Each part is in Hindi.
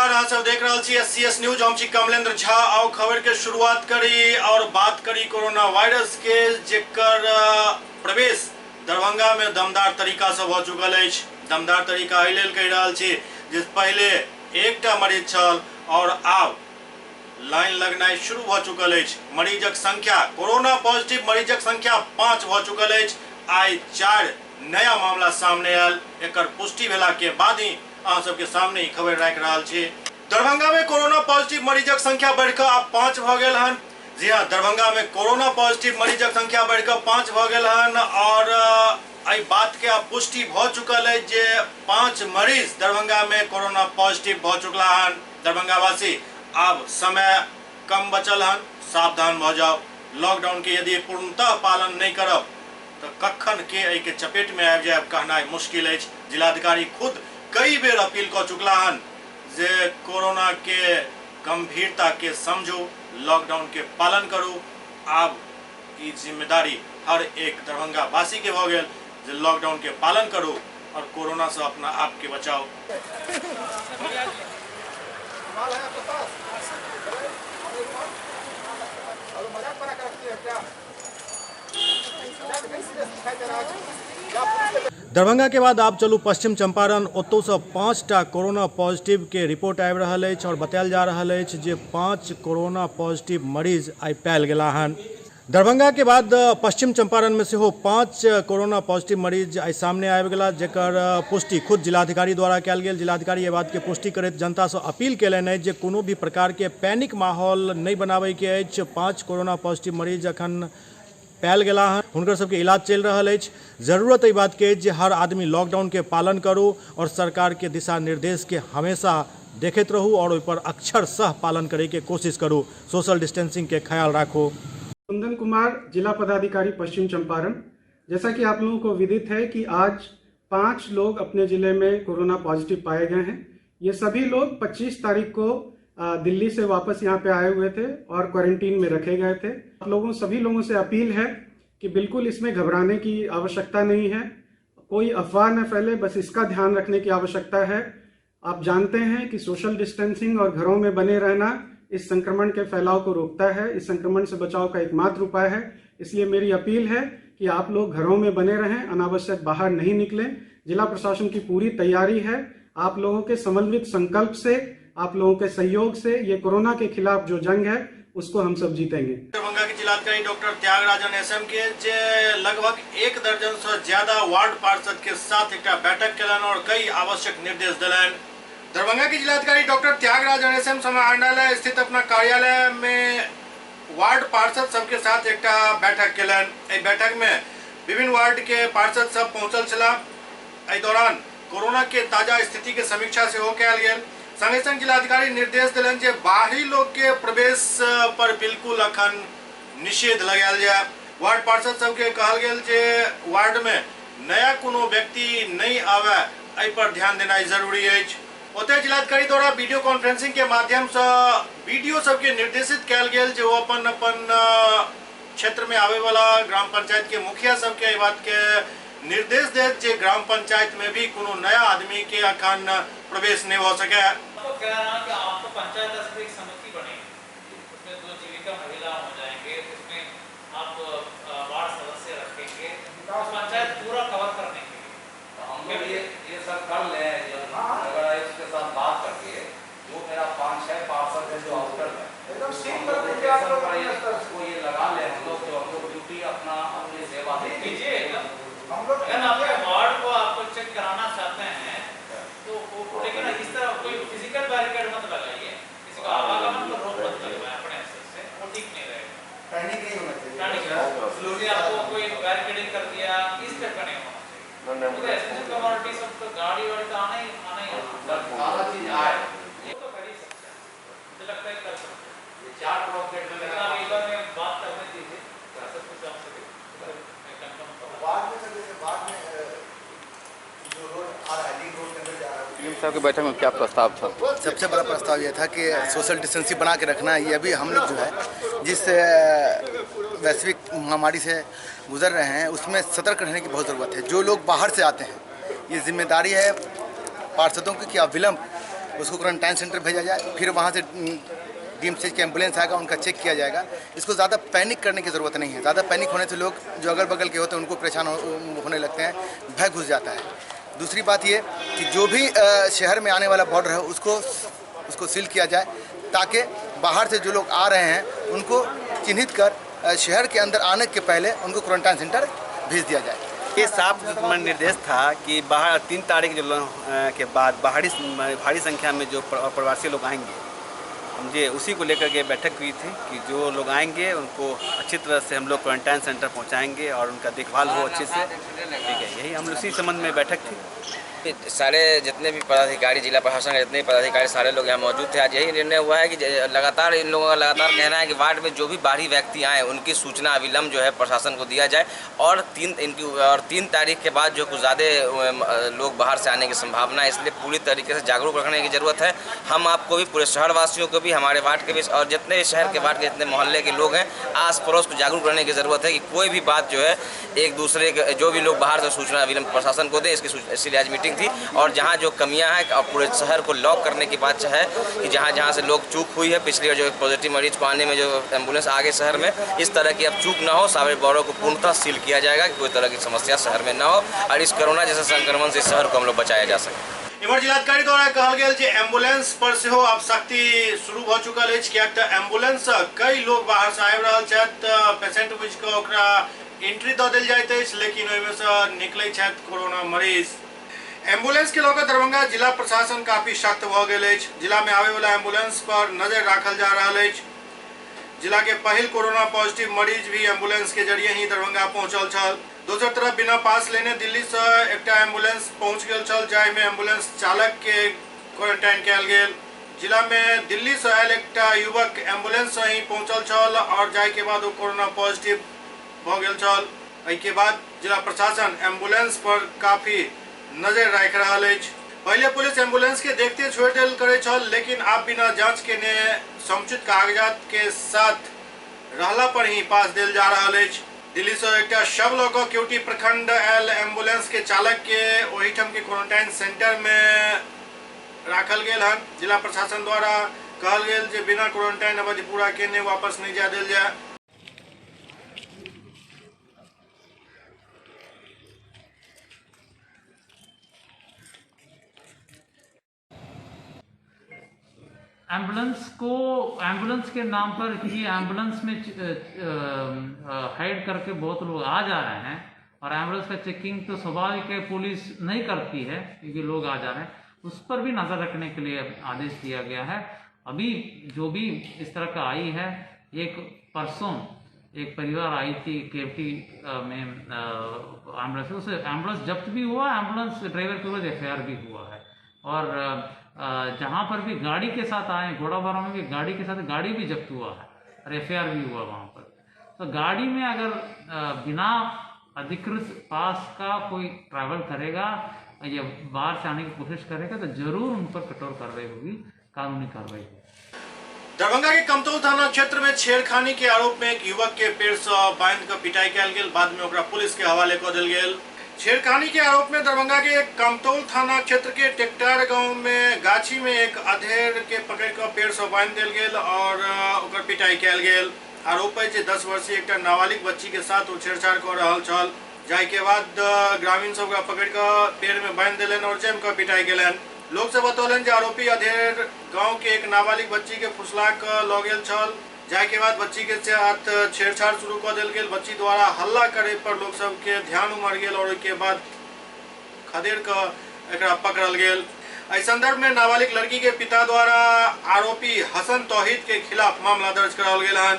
नमस्कार, अहाँ सब देख रहे छी SCS न्यूज। हम छी कमलेंद्र झा। आओ खबर के शुरुआत करी और बात करी कोरोना वायरस के, जेकर प्रवेश दरभंगा में दमदार तरीका से भ चुकल है। दमदार तरीका एहि लेल कहि रहल छी जे पहले एकटा मरीज छल और आब लाइन लगनाइ शुरू भ चुकल है। मरीजक संख्या, कोरोना पॉजिटिव मरीजक संख्या 5 भ चुकल है। आई 4 नया मामला सामने आयल। एकर पुष्टि भेला के बाद ही अहाँ सबके सामने ही खबर राखि रहल छी। दरभंगा में कोरोना पॉजिटिव मरीजक संख्या बढ़कर अब 5 भ गेल हन। जी हाँ, दरभंगा में कोरोना पॉजिटिव मरीजक संख्या बढ़कर 5 भ गेल हन और एहि बात के अब पुष्टि भ चुकल है जे 5 मरीज दरभंगा में कोरोना पॉजिटिव भ चुकला हन। दरभंगा वासी अब समय कम बचल हन, सावधान भ जाओ। लॉकडाउन के यदि पूर्णतः पालन नहीं करब तो कखन के एहि के चपेट में आबि जायब कहनाइ मुश्किल है। जिलाधिकारी खुद कई बेर अपील कर चुकला हन जे कोरोना के गंभीरता के समझू, लॉकडाउन के पालन करू। अब ई जिम्मेदारी हर एक दरभंगा वासी के भ गेल जे लॉकडाउन के पालन करू और कोरोना से अपना आप के बचाओ। दरभंगा के बाद आप चलू पश्चिम चंपारण। ओतौ से 5टा कोरोना पॉजिटिव के रिपोर्ट आबि रहल अछि और बतायल जा रहल अछि जे 5 कोरोना पॉजिटिव मरीज आई पायल गेला हन। दरभंगा के बाद पश्चिम चंपारण में सेहो 5 कोरोना पॉजिटिव मरीज आई सामने आबि गेला, जेकर पुष्टि खुद जिलाधिकारी द्वारा कयल गेल। जिलाधिकारी एहि बात के पुष्टि करैत जनता से अपील केलनि अछि जे कोनो भी प्रकार के पैनिक माहौल नहीं बनाबे के अछि। 5 कोरोना पॉजिटिव मरीज अखन पायल गेला हन, हुनकर सबके इलाज चल रहा है। जरूरत एहि बात के जे हर आदमी लॉकडाउन के पालन करू और सरकार के दिशा निर्देश के हमेशा देखते रहू और ओहि पर अक्षर सह पालन करे के कोशिश करू। सोशल डिस्टेंसिंग के ख्याल रखो। कुंदन कुमार, जिला पदाधिकारी पश्चिम चंपारण। जैसा कि आप लोगों को विदित है कि आज 5 लोग अपने जिले में कोरोना पॉजिटिव पाए गए हैं। ये सभी लोग 25 तारीख को दिल्ली से वापस यहाँ पे आए हुए थे और क्वारंटीन में रखे गए थे। आप सभी लोगों से अपील है कि बिल्कुल इसमें घबराने की आवश्यकता नहीं है, कोई अफवाह न फैले, बस इसका ध्यान रखने की आवश्यकता है। आप जानते हैं कि सोशल डिस्टेंसिंग और घरों में बने रहना इस संक्रमण के फैलाव को रोकता है, इस संक्रमण से बचाव का एकमात्र उपाय है। इसलिए मेरी अपील है कि आप लोग घरों में बने रहें, अनावश्यक बाहर नहीं निकलें। जिला प्रशासन की पूरी तैयारी है। आप लोगों के समन्वित संकल्प से, आप लोगों के सहयोग से ये कोरोना के खिलाफ जो जंग है उसको हम सब जीतेंगे। दरभंगा के जिलाधिकारी डॉक्टर त्यागराजन SM के जे लगभग 1 दर्जन से ज्यादा वार्ड पार्षद के साथ एक बैठक केलन और कई आवश्यक निर्देश दिलन। दरभंगा के जिलाधिकारी डॉक्टर त्यागराजन SM समाहरणालय स्थित अपना कार्यालय में वार्ड पार्षद सबके साथ एक बैठक केलन। एहि बैठक में विभिन्न वार्ड के पार्षद सब पहुंचल छला। एहि दौरान कोरोना के ताजा स्थिति के समीक्षा से हो कयल गेल। संगे संग जिलाधिकारी निर्देश दिलन जे बाहरी लोग के प्रवेश पर बिल्कुल अखन निषेध लगायल जाय। वार्ड पार्षद सबके कहल गेल जे वार्ड में नया कोनो व्यक्ति नहीं आवे, एहि पर ध्यान देनाइ जरूरी अछि। ओतय जिलाधिकारी द्वारा वीडियो कॉन्फ्रेंसिंग के माध्यम से वीडियो सबके निर्देशित कयल गेल जे वो अपन अपन क्षेत्र में आवे वाला ग्राम पंचायत के मुखिया सबके एहि बात के निर्देश देत जे ग्राम पंचायत में भी कोनो नया आदमी के अखन प्रवेश नहीं हो सके। आपको कह रहा कि आपको पंचायत स्तर एक समिति बनेगी, उसमें 2 जीविका महिला हो जाएंगे, उसमें आप वार्ड सदस्य रखेंगे, पंचायत पूरा कवर करने के लिए। तो हम लोग ये सब कर ले, अगर इसके साथ बात करके जो मेरा 5-6 पार्षद है जो आउटर है एकदम सीम कर देंगे आप लोग उसको ये लगा ले। हम लोग ड्यूटी अपना अपनी सेवा कीजिए। हम लोग अगर आपके वार्ड को आपको चेक कराना चाहते हैं तो लेकिन इस तरह कोई फिजिकल बैरिकेड मत लगाइए, किसी को आवागमन पर रोक मत लगवाएं अपने एक्सेस से, वो ठीक नहीं रहेगा। पैनिक नहीं होना चाहिए। स्लोली आपको कोई बैरिकेडिंग कर दिया, इस तरह का नहीं होना चाहिए। तो एसएससी कम्युनिटी सब तो गाड़ी वाड़ी तो आना ही सारा चीज आए ये तो कर ही सकते हैं, मुझे लगता है कर सकते हैं। ये 4 रॉकेट में लेकिन आप एक बार में बात करने दीजिए सब कुछ आपसे मैं कंफर्म करूँ। बाद में जो रोड आ रहा है लिंक रोड के अंदर जा रहा है। साहब की बैठक में क्या प्रस्ताव था? सबसे बड़ा प्रस्ताव यह था कि सोशल डिस्टेंसिंग बना के रखना है। ये अभी हम लोग जो है जिस वैश्विक महामारी से गुजर रहे हैं उसमें सतर्क रहने की बहुत ज़रूरत है। जो लोग बाहर से आते हैं, ये जिम्मेदारी है पार्षदों की कि अविलंब उसको क्वारंटाइन सेंटर भेजा जाए, फिर वहाँ से DMCH की एम्बुलेंस आएगा, उनका चेक किया जाएगा। इसको ज़्यादा पैनिक करने की ज़रूरत नहीं है। ज़्यादा पैनिक होने से लोग जो अगल बगल के होते हैं उनको परेशान होने लगते हैं, भय घुस जाता है। दूसरी बात ये कि जो भी शहर में आने वाला बॉर्डर है उसको सील किया जाए, ताकि बाहर से जो लोग आ रहे हैं उनको चिन्हित कर शहर के अंदर आने के पहले उनको क्वारंटाइन सेंटर भेज दिया जाए। ये साफ निर्देश था कि बाहर 3 तारीख के बाद भारी संख्या में जो प्रवासी लोग आएंगे, मुझे उसी को लेकर के बैठक हुई थी कि जो लोग आएंगे उनको अच्छी तरह से हम लोग क्वारंटाइन सेंटर पहुंचाएंगे और उनका देखभाल हो अच्छे से। ठीक है, यही हम लोग इसी संबंध में बैठक थी। सारे जितने भी पदाधिकारी, जिला प्रशासन के जितने भी पदाधिकारी, सारे लोग यहाँ मौजूद थे। आज यही निर्णय हुआ है कि लगातार इन लोगों का लगातार कहना है कि वार्ड में जो भी बाहरी व्यक्ति आए उनकी सूचना अविलंब जो है प्रशासन को दिया जाए और 3 तारीख के बाद जो कुछ ज़्यादा लोग बाहर से आने की संभावना है, इसलिए पूरी तरीके से जागरूक रखने की ज़रूरत है। हम आपको भी, पूरे शहरवासियों को भी, हमारे वार्ड के भी और जितने भी शहर के वार्ड के जितने मोहल्ले के लोग हैं, आस पड़ोस को जागरूक रहने की ज़रूरत है कि कोई भी बात जो है एक दूसरे के, जो भी लोग बाहर से सूचना अविलंब प्रशासन को दे, इसलिए आज मीटिंग थी। और जहाँ जो कमियां हैं और पूरे शहर को लॉक करने की बात है कि जहाँ से लोग चूक हुई है, पिछले जो पॉजिटिव मरीज को आने में जो एम्बुलेंस आगे शहर में, इस तरह की अब चूक ना हो। सारे बॉर्डर को पूर्णतः सील किया जाएगा कि कोई तरह की समस्या शहर में ना हो और इस कोरोना जैसे संक्रमण से शहर को हम लोग बचाया जा सके। इमहर जिलाधिकारी द्वारा कहल गेल जे एम्बुलेंस पर सेहो अब सख्ती शुरू भ चुकल अछि, कियाक त एम्बुलेंस कई लोग बाहर से आबि रहल छथि, पेशेंट बुझ के ओकरा एंट्री दऽ देल जाइत अछि, लेकिन ओहिमे से निकलै छथि कोरोना मरीज। एम्बुलेंस के लऽ कऽ दरभंगा जिला प्रशासन काफी सख्त भऽ गेल अछि। जिला में आबे वाला एम्बुलेंस पर नजर राखल जा रहल अछि। जिला के पहिल कोरोना पॉजिटिव मरीज भी एम्बुलेंस के जरिए ही दरभंगा पहुंचल छल। दोसर तरफ बिना पास लेने दिल्ली से एकटा एम्बुलेंस पहुंच गेल छल, जाहि में एम्बुलेंस चालक के क्वारंटाइन कयल गेल। जिला में दिल्ली से आयल एकटा युवक एम्बुलेंस से ही पहुंचल छल और जाहि के बाद वो कोरोना पॉजिटिव भऽ गेल छल। एहि के बाद जिला प्रशासन एम्बुलेंस पर काफी नजर राखि रहल अछि। पहले पुलिस एम्बुलेंस के देखते छोड़ देल करे छल, लेकिन अब बिना जांच केने समुचित कागजात के साथ रहला पर ही पास देल जा रहल अछि। दिल्ली से एकटा शव लऽ कऽ केवटी प्रखंड आयल एम्बुलेंस के चालक के ओहिठाम के क्वारंटाइन सेंटर में राखल गेल हन। जिला प्रशासन द्वारा कहल गेल जे बिना क्वारंटाइन अवधि पूरा केने वापस नहीं जा देल जाए। एम्बुलेंस के नाम पर ये एम्बुलेंस में हाइड करके बहुत लोग आ जा रहे हैं और एम्बुलेंस का चेकिंग तो स्वाभाविक है पुलिस नहीं करती है क्योंकि लोग आ जा रहे हैं, उस पर भी नज़र रखने के लिए आदेश दिया गया है। अभी जो भी इस तरह का आई है, एक परसों एक परिवार आई थी केवटी में एम्बुलेंस, उसे एम्बुलेंस जब्त भी हुआ, एम्बुलेंस ड्राइवर के ऊपर FIR भी हुआ है। और जहाँ पर भी गाड़ी के साथ आए, घोड़ाबारा में भी गाड़ी के साथ गाड़ी भी जब्त हुआ है और FIR भी हुआ वहाँ पर। तो गाड़ी में अगर बिना अधिकृत पास का कोई ट्रैवल करेगा या बाहर से आने की कोशिश करेगा तो जरूर उन पर कठोर कार्रवाई होगी, कानूनी कार्रवाई होगी। दरभंगा के कमतौल थाना क्षेत्र में छेड़खानी के आरोप में एक युवक के पेड़ से बांध कर पिटाई कयल गेल, बाद में ओकरा पुलिस के हवाले कर देल गेल। छेड़खानी के आरोप में दरभंगा के कमतौल थाना क्षेत्र के टेक्टार गांव में गाछी में एक अधेड़ के पकड़ कर पेड़ से बांध देल गेल और ओकर पिटाई कयल गेल। आरोप है जे 10 वर्षीय एक नाबालिग बच्ची के साथ वो छेड़छाड़ कर रहल छल, जाहि के बाद ग्रामीण सब पकड़ कर पेड़ में बांध देलन और जम कर पिटाई केलन। लोग सब बतौलन जे आरोपी अधेड़ गांव के एक नाबालिग बच्ची के फुसला कर लऽ गेल छल, जाहि के बाद बच्ची के साथ छेड़छाड़ शुरू कर देल गेल। बच्ची द्वारा हल्ला करे पर लोग सब के ध्यान उमड़ गेल और के बाद खदेड़ कर एकरा पकड़ल गेल। इस संदर्भ में नाबालिग लड़की के पिता द्वारा आरोपी हसन तौहीद के खिलाफ मामला दर्ज कराल गेल हन।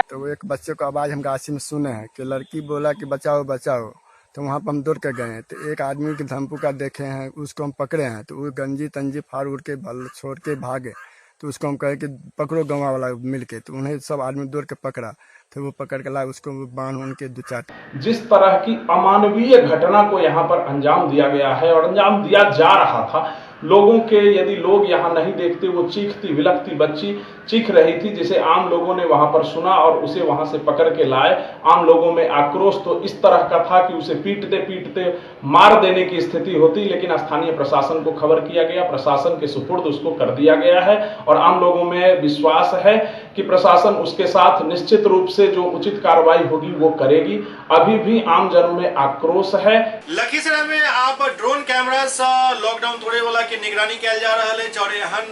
तो एक बच्चे को आवाज हम गाछी में सुने हैं कि लड़की बोला कि बचाओ बचाओ, तो वहाँ पर हम दौड़ कर गए हैं। तो एक आदमी की धमपुका देखे हैं, उसको हम पकड़े हैं, तो वो गंजी तंजी फाड़ उड़ के छोड़ के भागे। तो उसको हम कहे कि पकड़ो गाँव वाला मिल के, तो उन्हें सब आदमी दौड़ के पकड़ा, तो वो पकड़ के ला उसको बांध उनके 2-4। जिस तरह की अमानवीय घटना को यहाँ पर अंजाम दिया गया है और अंजाम दिया जा रहा था, लोगों के, यदि लोग यहाँ नहीं देखते, वो चीखती विलखती बच्ची चीख रही थी, जिसे आम लोगों ने वहां पर सुना और उसे वहां से पकड़ के लाए। आम लोगों में आक्रोश तो इस तरह का था कि उसे पीटते पीटते मार देने की स्थिति होती, लेकिन स्थानीय प्रशासन को खबर किया गया, प्रशासन के सुपुर्द उसको कर दिया गया है और आम लोगों में विश्वास है कि प्रशासन उसके साथ निश्चित रूप से जो उचित कार्रवाई होगी वो करेगी। अभी भी आम जनों में आक्रोश है। लखीसराय में आप ड्रोन कैमरा से लॉकडाउन तोड़े वाला की निगरानी कैल जा रहा है और एहन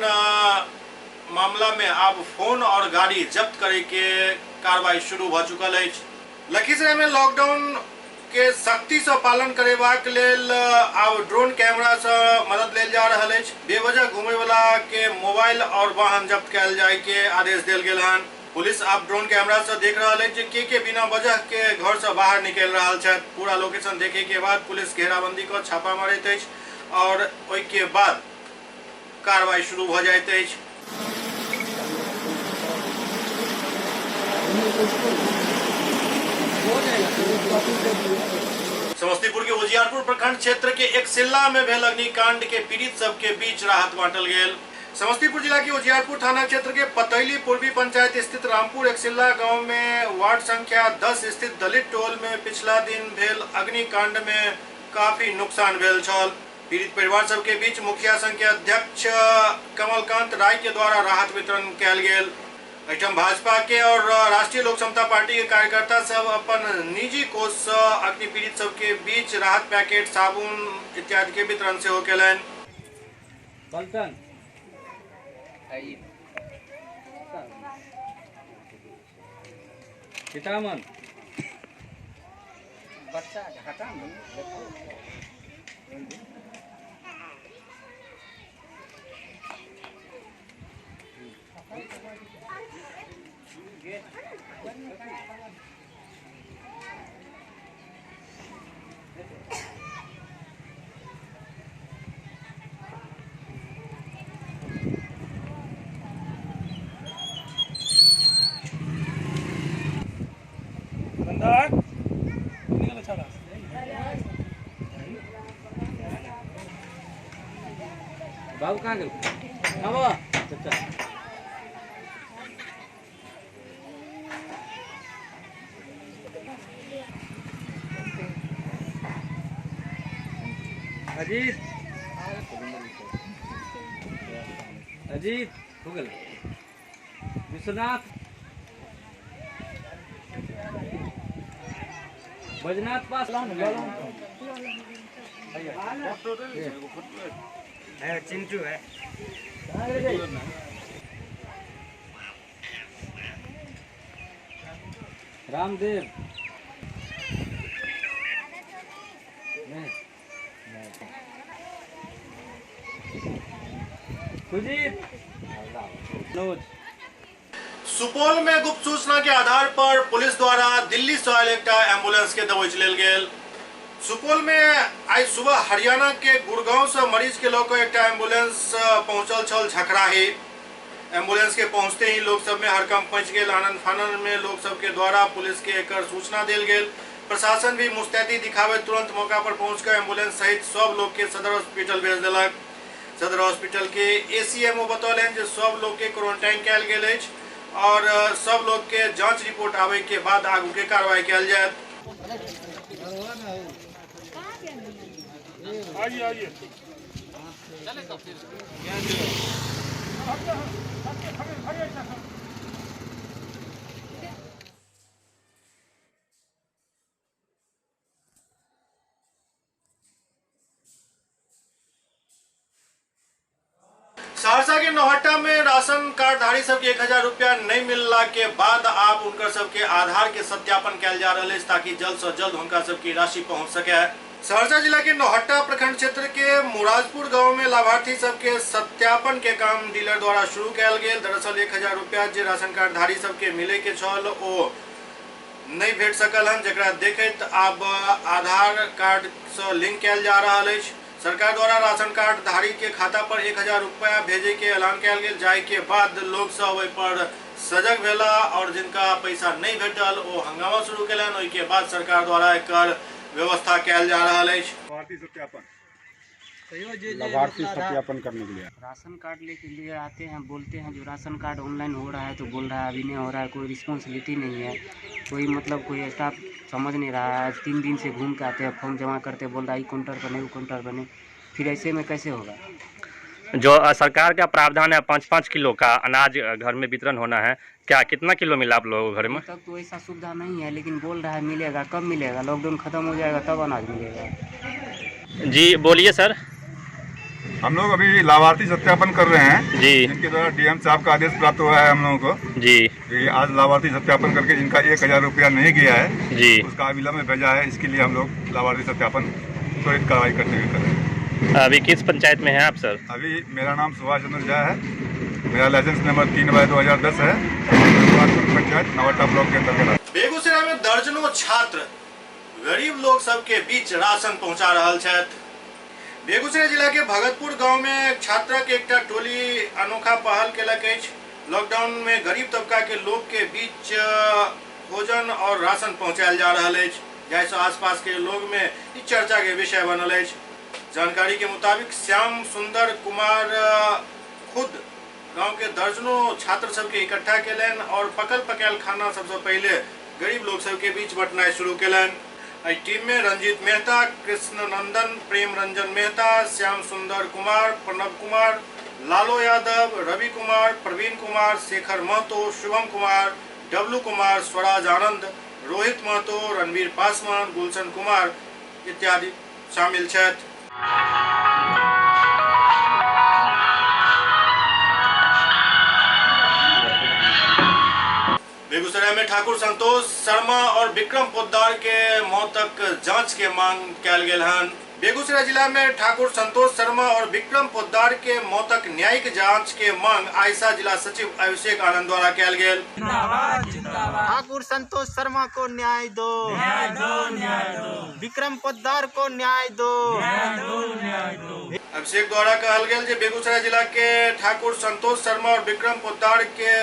मामला में आप फोन और गाड़ी जब्त करे के कार्रवाई शुरू भ चुकल है। लखीसराय में लॉकडाउन के सख्ती से पालन करेबाक लेल आब ड्रोन कैमरा से मदद लेल जा रहा है। बेवजह घूमे वाला के मोबाइल और वाहन जब्त कैल जाए के आदेश दिल गेल हन। पुलिस आप ड्रोन कैमरा से देख रहा है के बिना वजह के घर से बाहर निकल रहा है। पूरा लोकेशन देखे के बाद पुलिस घेराबंदी को छापा मारत है और ओई के बाद कार्रवाई शुरू भ जाइत है। समस्तीपुर के उजियारपुर प्रखंड क्षेत्र के एक सिल्ला में भेल अग्निकांड के पीड़ित सब के बीच राहत बांटल गेल। समस्तीपुर जिला के उजियारपुर थाना क्षेत्र के पतैली पूर्वी पंचायत स्थित रामपुर एकसिल्ला गांव में वार्ड संख्या 10 स्थित दलित टोल में पिछला दिन भेल अग्निकांड में काफी नुकसान भेल छल। पीड़ित परिवार सब के बीच मुखिया संघ के अध्यक्ष कमलकांत राय के द्वारा राहत वितरण कैल गेल। एठम भाजपा के और राष्ट्रीय लोक समता पार्टी के कार्यकर्ता सब अपन निजी कोष से अग्नि पीड़ित सब के बीच राहत पैकेट, साबुन इत्यादि के वितरण से हो केलन। बाबू कहाँ गए? अजीत अजीत हो गए। विश्वनाथ बजनाथ पास है, चिंटू है। रामदेव सुपौल में गुप्त सूचना के आधार पर पुलिस द्वारा दिल्ली से आयल एक एम्बुलेंस के दबोच लेल गेल। सुपौल में आज सुबह हरियाणा के गुड़गांव से मरीज के लोग एक एम्बुलेंस पहुंचल छल झखराही। एम्बुलेंस के पहुंचते ही लोग सब में हड़कंप मच गेल। आनंद फानन में लोग सब के द्वारा पुलिस के एक सूचना दिल गेल। प्रशासन भी मुस्तैदी दिखावे तुरंत मौका पर पहुंचकर एम्बुलेंस सहित सब लोग के सदर हॉस्पिटल भेज दिलक। सदर हॉस्पिटल के एसीएमओ बतौलन जे सब लोग के क्वारंटाइन कैल गेल अछि और सब लोग के जांच रिपोर्ट आवे के बाद आगू के कार्रवाई कैल जाए। आइए सहरसा के नौहट्टा में राशन कार्डधारी सबके 1000 रुपया नहीं मिलला के बाद आप उनकर सबके आधार के सत्यापन कैल जा रहा है ताकि जल्द से जल्द उनका सबकी राशि पहुंच सके। सहरसा जिला के नौहट्टा प्रखंड क्षेत्र के मुराजपुर गांव में लाभार्थी सबके सत्यापन के काम डीलर द्वारा शुरू कैल गेल। दरअसल 1000 रुपया जे राशन कार्डधारी सबके मिले के छल ओ नहीं भेट सकल हन, जेकरा देखैत आब आधार कार्ड से लिंक कैल जा रहा है। सरकार द्वारा राशन कार्ड धारी के खाता पर 1000 रुपया भेजे के ऐलान कैल गेल। जाय के बाद लोग सब ओहि पर सजग भेला और जिनका पैसा नहीं भेटल वो हंगामा शुरू कैलन। ओहि के बाद सरकार द्वारा एकर व्यवस्था कैल जा रहा है। लाभार्थी सत्यापन करने के लिए राशन कार्ड लेके लिए आते हैं, बोलते हैं जो राशन कार्ड ऑनलाइन हो रहा है तो बोल रहा है अभी नहीं हो रहा है, कोई रिस्पॉन्सिबिलिटी नहीं है, कोई मतलब कोई स्टाफ समझ नहीं रहा है। 3 दिन से घूम के आते हैं, फॉर्म जमा करते बोल रहा है काउंटर पर नहीं, वो काउंटर पर नहीं, फिर ऐसे में कैसे होगा। जो सरकार का प्रावधान है 5-5 किलो का अनाज घर में वितरण होना है, क्या कितना किलो मिला आप लोगों को घर में? तब तो ऐसा सुविधा नहीं है, लेकिन बोल रहा है मिलेगा। कब मिलेगा? लॉकडाउन खत्म हो जाएगा तब अनाज मिलेगा। जी बोलिए सर। हम लोग अभी लाभार्थी सत्यापन कर रहे हैं जी, जिनके द्वारा डीएम साहब का आदेश प्राप्त हुआ है हम लोगों को जी कि आज लाभार्थी सत्यापन करके जिनका 1000 रुपया नहीं गया है जी, उसका अविलंब में भेजा है। इसके लिए हम लोग लाभार्थी सत्यापन त्वरित कार्रवाई करते हुए कर रहे हैं। अभी किस पंचायत में हैं आप सर? अभी मेरा नाम सुभाष चंद्र झा है, मेरा लाइसेंस नंबर 3/2010 है, पंचायत नवाटा ब्लॉक के अंतर्गत। बेगूसराय में दर्जनों छात्र गरीब लोग सबके बीच राशन पहुंचा रहल छथि। बेगूसराय जिला के भगतपुर गांव में छात्रक एकटा टोली अनोखा पहल केलक अछि। लॉकडाउन में गरीब तबका के लोग के बीच भोजन और राशन पहुंचायल जा रहल अछि, जाहिसँ आसपास के लोग में ई चर्चा के विषय बनल अछि। जानकारी के मुताबिक श्याम सुंदर कुमार खुद गांव के दर्जनों छात्र सबके इकट्ठा केलन और पकल पकायल खाना सबसे पहले गरीब लोग सबके बीच बंटनाइ शुरू केलन। टीम में रंजीत मेहता, कृष्ण नंदन, प्रेम रंजन मेहता, श्याम सुंदर कुमार, प्रणव कुमार, लालो यादव, रवि कुमार, प्रवीण कुमार, शेखर महतो, शुभम कुमार, डब्लू कुमार, स्वराज आनंद, रोहित महतो, रणवीर पासवान, गुलशन कुमार इत्यादि शामिल छथि। बेगूसराय में ठाकुर संतोष शर्मा और विक्रम पोद्दार के मौतक जांच के मांग कयल गेल हन। बेगूसराय जिला में ठाकुर संतोष शर्मा और विक्रम पोद्दार के मौतक न्यायिक जांच के मांग आयसा जिला सचिव अभिषेक आनंद द्वारा कयल गेल। ठाकुर संतोष शर्मा को न्याय दो, न्याय दो, न्याय दो। विक्रम पोद्दार को न्याय दो, न्याय दो, न्याय दो। अभिषेक द्वारा कहल गेल जे बेगूसराय जिला के ठाकुर संतोष शर्मा और विक्रम पोद्दार के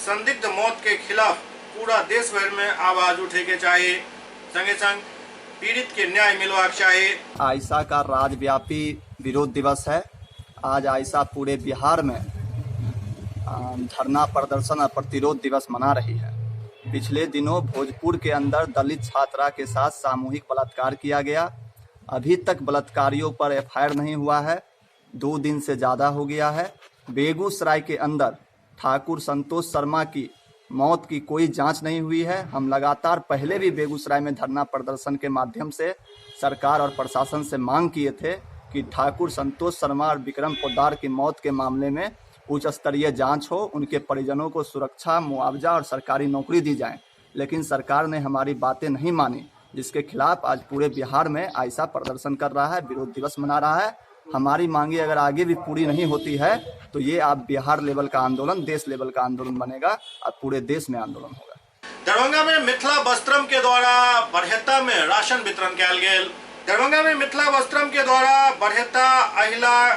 संदिग्ध मौत के खिलाफ पूरा देश भर में आवाज उठे के चाहिए, संगे संग पीड़ित के न्याय मिलवाक चाहिए। आयसा का राज्यव्यापी विरोध दिवस है। आज आयसा पूरे बिहार में धरना प्रदर्शन और प्रतिरोध दिवस मना रही है। पिछले दिनों भोजपुर के अंदर दलित छात्रा के साथ सामूहिक बलात्कार किया गया। अभी तक बलात्कारियों पर एफआईआर नहीं हुआ है, 2 दिन से ज़्यादा हो गया है। बेगूसराय के अंदर ठाकुर संतोष शर्मा की मौत की कोई जांच नहीं हुई है। हम लगातार पहले भी बेगूसराय में धरना प्रदर्शन के माध्यम से सरकार और प्रशासन से मांग किए थे कि ठाकुर संतोष शर्मा और विक्रम पोद्दार की मौत के मामले में उच्च स्तरीय जांच हो, उनके परिजनों को सुरक्षा, मुआवजा और सरकारी नौकरी दी जाए, लेकिन सरकार ने हमारी बातें नहीं मानी, जिसके खिलाफ आज पूरे बिहार में आयसा प्रदर्शन कर रहा है, विरोध दिवस मना रहा है। हमारी मांगे अगर आगे भी पूरी नहीं होती है तो ये आप बिहार लेवल का आंदोलन देश लेवल का आंदोलन बनेगा और पूरे देश में आंदोलन होगा। दरभंगा में मिथिला वस्त्रम के द्वारा बरहेता में राशन वितरण कयल गेल। दरभंगा में मिथिला वस्त्रम के द्वारा बरहेता, अहिला,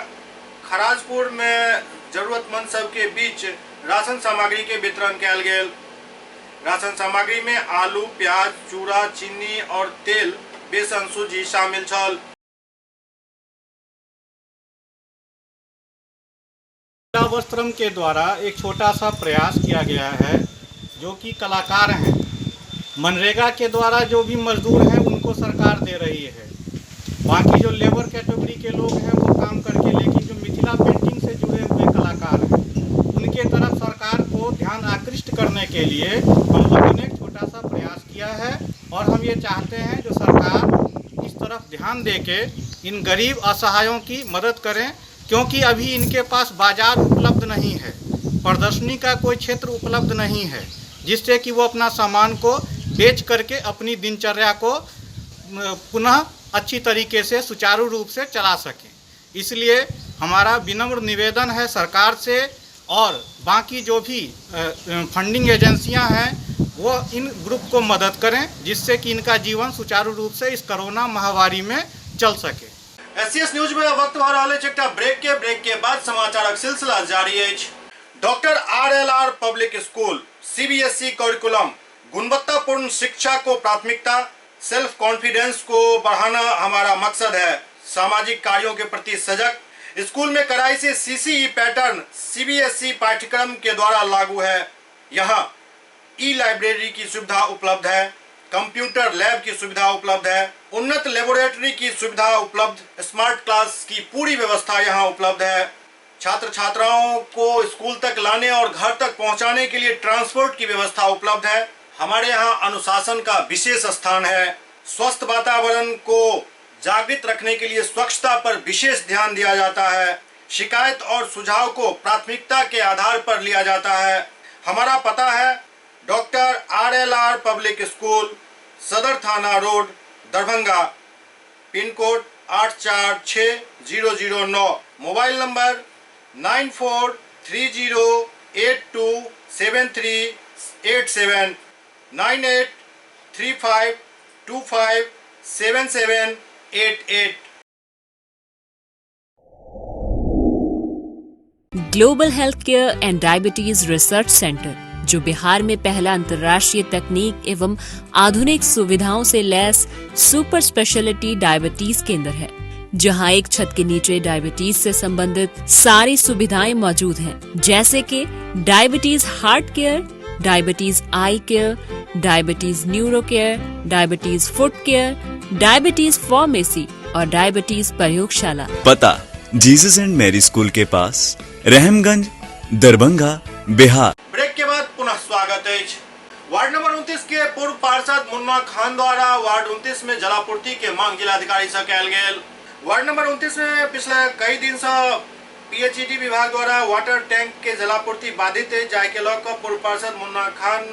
खराजपुर में जरूरतमंद सबके बीच राशन सामग्री के वितरण कयल गेल। राशन सामग्री में आलू, प्याज, चूड़ा, चीनी और तेल, बेसन, सूजी शामिल छल। वस्त्रम के द्वारा एक छोटा सा प्रयास किया गया है, जो कि कलाकार हैं, मनरेगा के द्वारा जो भी मजदूर हैं उनको सरकार दे रही है। बाकी जो लेबर कैटेगरी के लोग हैं वो काम करके, लेकिन जो मिथिला पेंटिंग से जुड़े हुए कलाकार हैं उनके तरफ सरकार को ध्यान आकृष्ट करने के लिए हम लोगों ने एक छोटा सा प्रयास किया है। और हम ये चाहते हैं जो सरकार इस तरफ ध्यान दे के इन गरीब असहायों की मदद करें, क्योंकि अभी इनके पास बाजार उपलब्ध नहीं है, प्रदर्शनी का कोई क्षेत्र उपलब्ध नहीं है, जिससे कि वो अपना सामान को बेच करके अपनी दिनचर्या को पुनः अच्छी तरीके से सुचारू रूप से चला सकें। इसलिए हमारा विनम्र निवेदन है सरकार से और बाकी जो भी फंडिंग एजेंसियां हैं वो इन ग्रुप को मदद करें, जिससे कि इनका जीवन सुचारू रूप से इस कोरोना महामारी में चल सके। एससीएस न्यूज में वक्त हो रहा है ब्रेक के बाद समाचारक सिलसिला जारी है। Doctor RLR public school CBSE curriculum गुणवत्तापूर्ण शिक्षा को प्राथमिकता, सेल्फ कॉन्फिडेंस को बढ़ाना हमारा मकसद है। सामाजिक कार्यों के प्रति सजग। स्कूल में कड़ाई से CCE पैटर्न CBSE पाठ्यक्रम के द्वारा लागू है। यहाँ ई-लाइब्रेरी की सुविधा उपलब्ध है, कंप्यूटर लैब की सुविधा उपलब्ध है, उन्नत लेबोरेटरी की सुविधा उपलब्ध, स्मार्ट क्लास की पूरी व्यवस्था यहाँ उपलब्ध है। छात्र छात्राओं को स्कूल तक लाने और घर तक पहुंचाने के लिए ट्रांसपोर्ट की व्यवस्था उपलब्ध है। हमारे यहाँ अनुशासन का विशेष स्थान है। स्वस्थ वातावरण को जागृत रखने के लिए स्वच्छता पर विशेष ध्यान दिया जाता है। शिकायत और सुझाव को प्राथमिकता के आधार पर लिया जाता है। हमारा पता है डॉक्टर RLR पब्लिक स्कूल, सदर थाना road, Darbhanga, pin code 846009, mobile number 9430827387, 9835257788। Global health care and diabetes research centre, जो बिहार में पहला अंतर्राष्ट्रीय तकनीक एवं आधुनिक सुविधाओं से लैस सुपर स्पेशलिटी डायबिटीज केंद्र है, जहां एक छत के नीचे डायबिटीज से संबंधित सारी सुविधाएं मौजूद हैं, जैसे कि diabetes heart care, diabetes eye care, diabetes neuro care, diabetes foot care, diabetes pharmacy और डायबिटीज प्रयोगशाला। पता जीसस एंड मैरी स्कूल के पास, रहमगंज, दरभंगा, बिहार। ब्रेक के बाद पुनः स्वागत है। वार्ड नंबर 29 के पूर्व पार्षद मुन्ना खान द्वारा वार्ड 29 में जलापूर्ति के मांग जिलाधिकारी से कल गेल। वार्ड नंबर 29 में पिछले कई दिन से PHED विभाग द्वारा वाटर टैंक के जलापूर्ति बाधित है, जाय के लऽ पूर्व पार्षद मुन्ना खान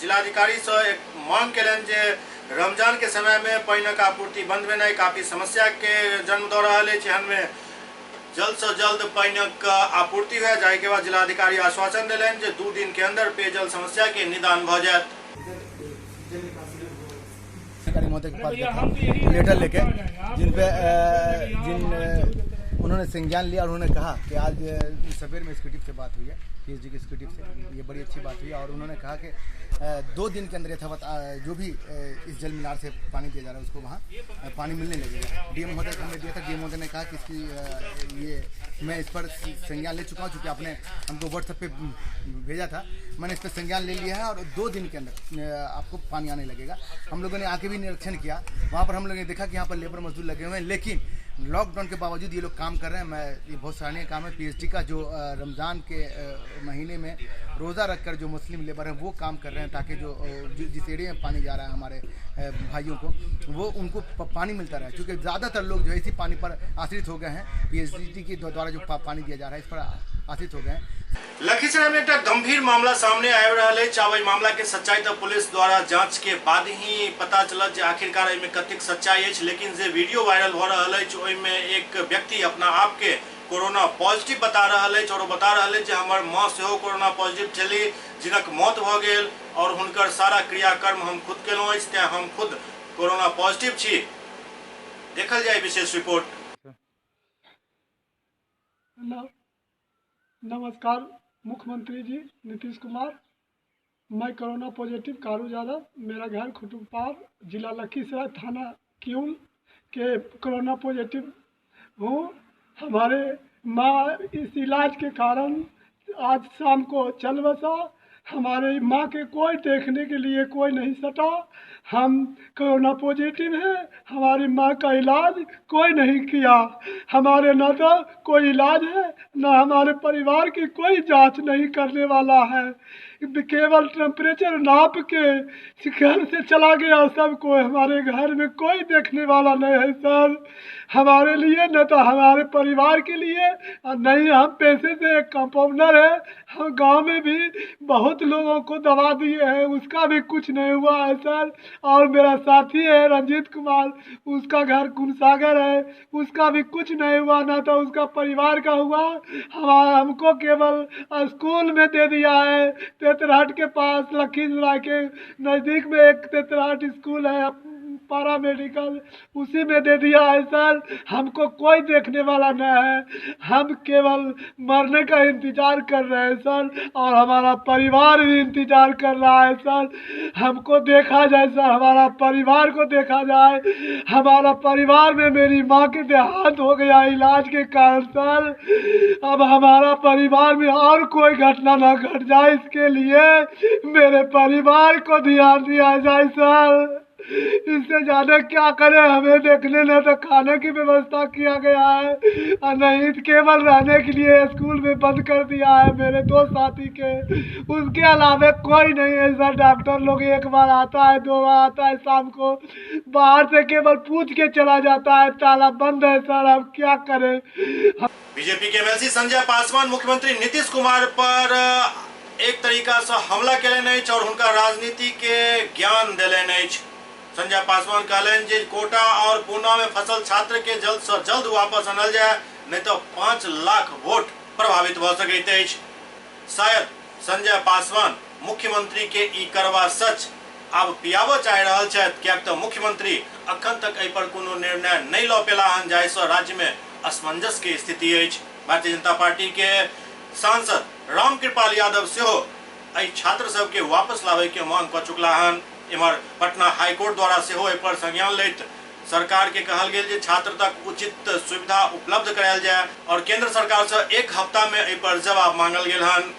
जिलाधिकारी से एक मांग कलन जे रमजान के समय में पानी का आपूर्ति बंद भेनाइ काफी समस्या के जन्म दऽ रहल है। जेहन में जल्द से जल्द पानी का आपूर्ति हुए, जाय के बाद जिलाधिकारी आश्वासन दिलन जे 2 दिन के अंदर पेयजल समस्या के निदान भ जायत। महोदय के पास लेटर लेके जिन उन्होंने संज्ञान लिया और उन्होंने कहा कि आज सवेर में एग्जीक्यूटिव से बात हुई है, PHD के एग्जीक्यूटिव से, ये बड़ी अच्छी बात हुई है। और उन्होंने कहा कि 2 दिन के अंदर यथावत जो भी इस जल मीनार से पानी दिया जा रहा है उसको वहाँ पानी मिलने लगेगा। DM महोदय को हमने दिया था। DM महोदय ने कहा कि इसकी ये मैं इस पर संज्ञान ले चुका हूँ, चूँकि आपने हमको व्हाट्सएप पे भेजा था। मैंने इस पर संज्ञान ले लिया है और 2 दिन के अंदर आपको पानी आने लगेगा। हम लोगों ने आके भी निरीक्षण किया, वहाँ पर हम लोगों ने देखा कि यहाँ पर लेबर मजदूर लगे हुए हैं, लेकिन लॉकडाउन के बावजूद ये लोग काम कर रहे हैं। ये बहुत सराहनीय काम है। PHD का जो रमज़ान के महीने में रोज़ा रखकर जो मुस्लिम लेबर हैं वो काम कर रहे हैं, ताकि जिस एरिया में पानी जा रहा है हमारे भाइयों को, वो उनको पानी मिलता रहे, क्योंकि ज़्यादातर लोग जो है इसी पानी पर आश्रित हो गए हैं। PHD के द्वारा जो पानी दिया जा रहा है इस पर आश्रित हो गए हैं। लखीसराय में एक गंभीर मामला सामने आबि रहल अछि। आब मामला के सच्चाई तो पुलिस द्वारा जांच के बाद ही पता चलत जे आखिरकार एहिमे कतेक सच्चाई अछि। लेकिन जे वीडियो वायरल भ रहल अछि ओहिमे एक व्यक्ति अपना आप के कोरोना पॉजिटिव बता रहल अछि और बता रहल अछि जे हमर मां सेहो कोरोना पॉजिटिव छली, जिनक मौत भ गेल और हुनकर सारा क्रियाकर्म हम खुद केलहुँ अछि, तें हम खुद कोरोना पॉजिटिव छी। देखल जाए विशेष रिपोर्ट। नमस्कार मुख्यमंत्री जी नीतीश कुमार, मैं कोरोना पॉजिटिव कारू यादव, मेरा घर खुटुपार, जिला लखीसराय, थाना किऊल के कोरोना पॉजिटिव हूँ। हमारे माँ इस इलाज के कारण आज शाम को चल बसा। हमारे माँ के कोई देखने के लिए कोई नहीं सटा। हम कोरोना पॉजिटिव हैं, हमारी माँ का इलाज कोई नहीं किया। हमारे न तो कोई इलाज है, न हमारे परिवार की कोई जांच नहीं करने वाला है। केवल टेम्परेचर नाप के घर से चला गया सबको। हमारे घर में कोई देखने वाला नहीं है सर, हमारे लिए न तो हमारे परिवार के लिए, और नहीं हम पैसे से एक कंपाउंडर है। हम गांव में भी बहुत लोगों को दवा दिए हैं, उसका भी कुछ नहीं हुआ है सर। और मेरा साथी है रंजीत कुमार, उसका घर कुनसागर है, उसका भी कुछ नहीं हुआ, ना तो उसका परिवार का हुआ। हमको केवल स्कूल में दे दिया है, तेतरहट के पास लखीसराय के नज़दीक में एक तेतरहट स्कूल है पारा मेडिकल उसी में दे दिया है सर। हमको कोई देखने वाला न है, हम केवल मरने का इंतजार कर रहे हैं सर, और हमारा परिवार भी इंतजार कर रहा है सर। हमको देखा जाए सर, हमारा परिवार को देखा जाए। हमारा परिवार में मेरी माँ के देहांत हो गया इलाज के कारण सर। अब हमारा परिवार में और कोई घटना न घट जाए, इसके लिए मेरे परिवार को ध्यान दिया जाए सर। इससे ज़्यादा क्या करें, हमें देखने न तो खाने की व्यवस्था किया गया है और नहीं केवल रहने के लिए स्कूल में बंद कर दिया है मेरे 2 साथी के। उसके अलावा कोई नहीं है सर। डॉक्टर लोग एक बार आता है, 2 बार आता है, शाम को बाहर से केवल पूछ के चला जाता है। ताला बंद है सर, हम क्या करें। बीजेपी के एमएलसी संजय पासवान मुख्यमंत्री नीतीश कुमार पर एक तरीका से हमला केले नहीं और उनका राजनीति के ज्ञान दिले नहीं। संजय पासवान कहलन जे कोटा और पूना में फसल छात्र के जल्द से जल्द वापस आनल जाए, नहीं तो 5 लाख वोट प्रभावित हो सकैत अछि। शायद संजय पासवान मुख्यमंत्री के ई करवा सच अब पियाबो चाह रहल छथि, कियाक तो मुख्यमंत्री अखन तक एहि पर कोनो निर्णय नहीं ल पेला हन, जाहिसँ राज्य में असमंजस के स्थिति अछि। भारतीय जनता पार्टी के सांसद रामकृपाल यादव सेहो एहि छात्र सब के वापस लावे के मांग कर चुकला हन। इमहर पटना हाईकोर्ट द्वारा सेहो एहि पर संज्ञान लैत सरकार के कहल गेल जे छात्र तक उचित सुविधा उपलब्ध करायल जाए और केंद्र सरकार से 1 हफ्ता में एहि पर जवाब मांगल गेल हन।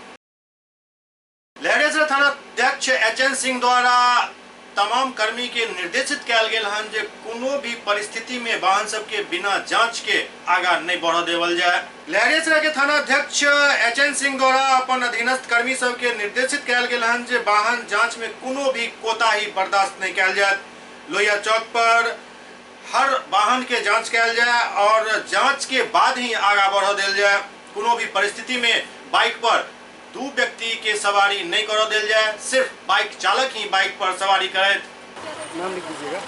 लहरियासराय थाना अध्यक्ष एचएन सिंह द्वारा तमाम कर्मी के निर्देशित कयल गेल हन जे कोनो भी परिस्थिति में वाहन सब के बिना जांच के आगा नहीं बढ़ देवल जाए। लहरियासराय के थाना अध्यक्ष एचएन सिंह द्वारा अपन अधीनस्थ कर्मी सब के निर्देशित कयल गेल हन जे वाहन जांच में कोनो भी कोताही बर्दाश्त नहीं कयल जाए। लोहिया चौक पर हर वाहन के जांच कयल जाए और जांच के बाद ही आगा बढ़ देल जाए। कोनो भी परिस्थिति में बाइक पर 2 व्यक्ति के सवारी नहीं करो दिल जाए, सिर्फ बाइक चालक ही बाइक पर सवारी करे। नाम लिख दीजिएगा।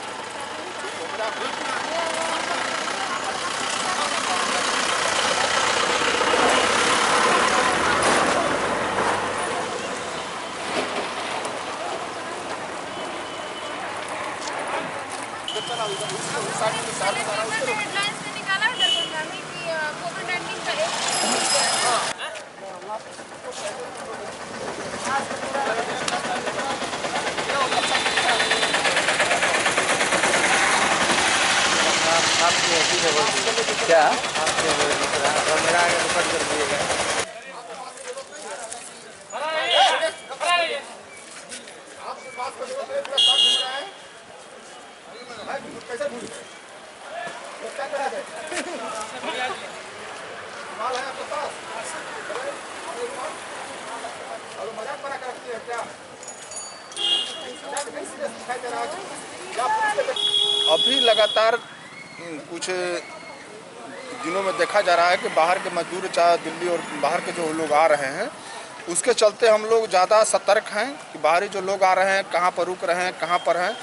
क्या मेरा आगे रिकॉर्ड कर दिएगा। अभी लगातार कुछ दिनों में देखा जा रहा है कि बाहर के मजदूर चाहे दिल्ली और बाहर के जो लोग आ रहे हैं उसके चलते हम लोग ज़्यादा सतर्क हैं कि बाहरी जो लोग आ रहे हैं कहाँ पर रुक रहे हैं, कहाँ पर हैं।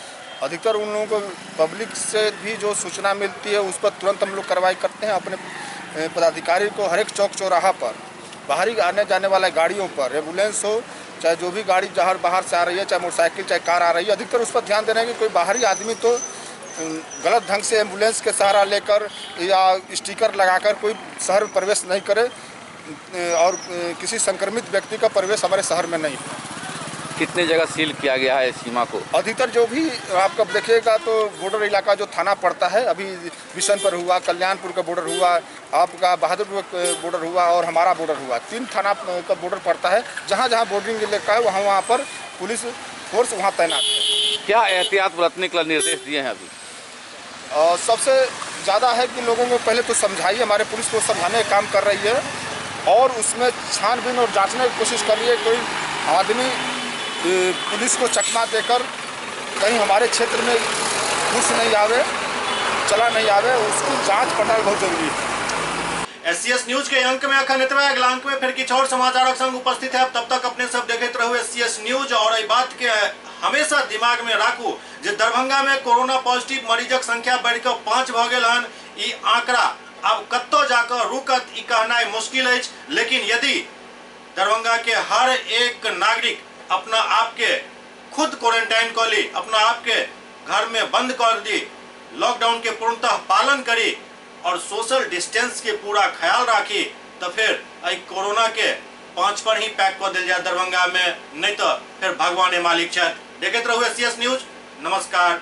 अधिकतर उन लोगों को पब्लिक से भी जो सूचना मिलती है उस पर तुरंत हम लोग कार्रवाई करते हैं। अपने पदाधिकारी को हर एक चौक चौराहा पर बाहरी आने जाने वाले गाड़ियों पर, एम्बुलेंस हो चाहे जो भी गाड़ी जहाँ बाहर से आ रही है, चाहे मोटरसाइकिल चाहे कार आ रही है, अधिकतर उस पर ध्यान देना है कि कोई बाहरी आदमी तो गलत ढंग से एम्बुलेंस के सहारा लेकर या स्टिकर लगाकर कोई शहर में प्रवेश नहीं करे और किसी संक्रमित व्यक्ति का प्रवेश हमारे शहर में नहीं है। कितने जगह सील किया गया है सीमा को? अधिकतर जो भी आपका देखिएगा तो बॉर्डर इलाका जो थाना पड़ता है, अभी बिशनपुर हुआ, कल्याणपुर का बॉर्डर हुआ, आपका बहादुरपुर बॉर्डर हुआ और हमारा बॉर्डर हुआ, 3 थाना का बॉर्डर पड़ता है। जहाँ जहाँ बॉर्डरिंग इलाका है वहाँ पर पुलिस फोर्स वहाँ तैनात है। क्या एहतियात बरतने के निर्देश दिए हैं अभी? सबसे ज़्यादा है कि लोगों को पहले तो समझाइए, हमारे पुलिस को समझाने का काम कर रही है और उसमें छानबीन और जांचने की कोशिश कर रही है। कोई आदमी पुलिस को चकमा देकर कहीं हमारे क्षेत्र में घुस नहीं आवे, चला नहीं आवे, उसकी जांच पड़ताल बहुत जरूरी है। एससीएस न्यूज के अंक में अखन एतबे, अगला अंक में फिर किछु और समाचारक संग उपस्थित है। तब तक अपने सब देखते रहो एससीएस न्यूज और ई बात के हमेशा दिमाग में राखू जे दरभंगा में कोरोना पॉजिटिव मरीजक संख्या बढ़कर 5 भ गेल हन। ई आंकड़ा अब कत्तो जाकर रुकत ई कहनाइ मुश्किल है, लेकिन यदि दरभंगा के हर एक नागरिक अपना आप के खुद क्वारंटाइन कर ली, अपना आप के घर में बंद कर दी, लॉकडाउन के पूर्णतः पालन करी और सोशल डिस्टेंस के पूरा ख्याल राखी तो फिर कोरोना के 5 पर ही पैक कर दिल जाए दरभंगा में, नहीं तो फिर भगवान मालिक छत। देखते रहुए CS न्यूज। नमस्कार।